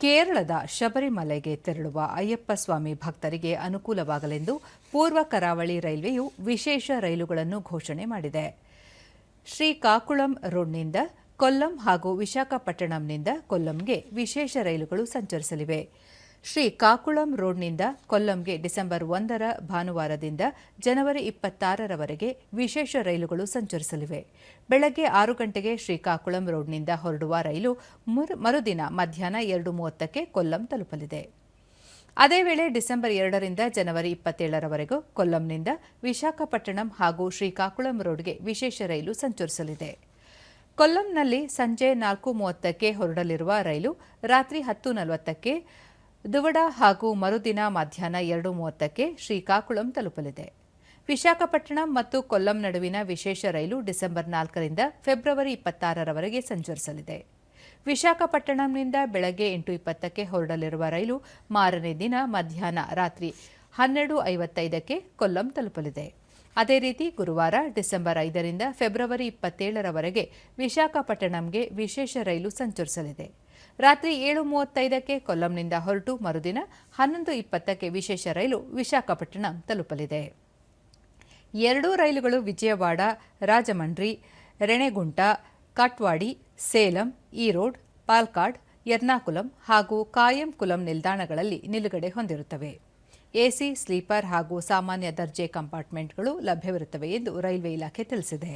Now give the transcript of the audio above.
ಕೇರಳದ ಶಬರಿಮಲೆಗೆ ತೆರಳುವ ಅಯ್ಯಪ್ಪ ಸ್ವಾಮಿ ಭಕ್ತರಿಗೆ ಅನುಕೂಲವಾಗಲೆಂದು ಪೂರ್ವ ಕರಾವಳಿ ರೈಲ್ವೆಯು ವಿಶೇಷ ರೈಲುಗಳನ್ನು ಘೋಷಣೆ ಮಾಡಿದೆ. ಶ್ರೀಕಾಕುಳಂ ರೋಡ್ನಿಂದ ಕೊಲ್ಲಂ ಹಾಗೂ ವಿಶಾಖಪಟ್ಟಣಂನಿಂದ ಕೊಲ್ಲಂಗೆ ವಿಶೇಷ ರೈಲುಗಳು ಸಂಚರಿಸಲಿವೆ. ಶ್ರೀಕಾಕುಳಂ ರೋಡ್ನಿಂದ ಕೊಲ್ಲಂಗೆ ಡಿಸೆಂಬರ್ 1ರ ಭಾನುವಾರದಿಂದ ಜನವರಿ 26ರವರೆಗೆ ವಿಶೇಷ ರೈಲುಗಳು ಸಂಚರಿಸಲಿವೆ. ಬೆಳಗ್ಗೆ 6 ಗಂಟೆಗೆ ಶ್ರೀಕಾಕುಳಂ ರೋಡ್ನಿಂದ ಹೊರಡುವ ರೈಲು ಮರುದಿನ ಮಧ್ಯಾಹ್ನ 2:30ಕ್ಕೆ ಕೊಲ್ಲಂ ತಲುಪಲಿದೆ. ಅದೇ ವೇಳೆ ಡಿಸೆಂಬರ್ 2ರಿಂದ ಜನವರಿ 27ರವರೆಗೂ ಕೊಲ್ಲಂನಿಂದ ವಿಶಾಖಪಟ್ಟಣಂ ಹಾಗೂ ಶ್ರೀಕಾಕುಳಂ ರೋಡ್ಗೆ ವಿಶೇಷ ರೈಲು ಸಂಚರಿಸಲಿದೆ. ಕೊಲ್ಲಂನಲ್ಲಿ ಸಂಜೆ 4:30ಕ್ಕೆ ಹೊರಡಲಿರುವ ರೈಲು ರಾತ್ರಿ 10:40ಕ್ಕೆ ದುವಡ ಹಾಗೂ ಮರುದಿನ ಮಧ್ಯಾಹ್ನ 2:30ಕ್ಕೆ ಶ್ರೀಕಾಕುಳಂ ತಲುಪಲಿದೆ. ವಿಶಾಖಪಟ್ಟಣಂ ಮತ್ತು ಕೊಲ್ಲಂ ನಡುವಿನ ವಿಶೇಷ ರೈಲು ಡಿಸೆಂಬರ್ 4ರಿಂದ ಫೆಬ್ರವರಿ 26ರವರೆಗೆ ಸಂಚರಿಸಲಿದೆ. ವಿಶಾಖಪಟ್ಟಣಂನಿಂದ ಬೆಳಗ್ಗೆ 8:20ಕ್ಕೆ ಹೊರಡಲಿರುವ ರೈಲು ಮಾರನೇ ದಿನ ಮಧ್ಯಾಹ್ನ ರಾತ್ರಿ 12:55ಕ್ಕೆ ಕೊಲ್ಲಂ ತಲುಪಲಿದೆ. ಅದೇ ರೀತಿ ಗುರುವಾರ ಡಿಸೆಂಬರ್ 5ರಿಂದ ಫೆಬ್ರವರಿ 27ರವರೆಗೆ ವಿಶಾಖಪಟ್ಟಣಂಗೆ ವಿಶೇಷ ರೈಲು ಸಂಚರಿಸಲಿದೆ. ರಾತ್ರಿ 7:35ಕ್ಕೆ ಕೊಲ್ಲಂನಿಂದ ಹೊರಟು ಮರುದಿನ 11:20ಕ್ಕೆ ವಿಶೇಷ ರೈಲು ವಿಶಾಖಪಟ್ಟಣಂ ತಲುಪಲಿದೆ. ಎರಡೂ ರೈಲುಗಳು ವಿಜಯವಾಡ, ರಾಜಮಂಡ್ರಿ, ರೆಣೆಗುಂಟ, ಕಾಟ್ವಾಡಿ, ಸೇಲಂ, ಈರೋಡ್, ಪಾಲ್ಕಾಡ್, ಎರ್ನಾಕುಲಂ ಹಾಗೂ ಕಾಯಂಕುಲಂ ನಿಲ್ದಾಣಗಳಲ್ಲಿ ನಿಲುಗಡೆ ಹೊಂದಿರುತ್ತವೆ. ಎಸಿ, ಸ್ಲೀಪರ್ ಹಾಗೂ ಸಾಮಾನ್ಯ ದರ್ಜೆ ಕಂಪಾರ್ಟ್ಮೆಂಟ್ಗಳು ಲಭ್ಯವಿರುತ್ತವೆ ಎಂದು ರೈಲ್ವೆ ಇಲಾಖೆ ತಿಳಿಸಿದೆ.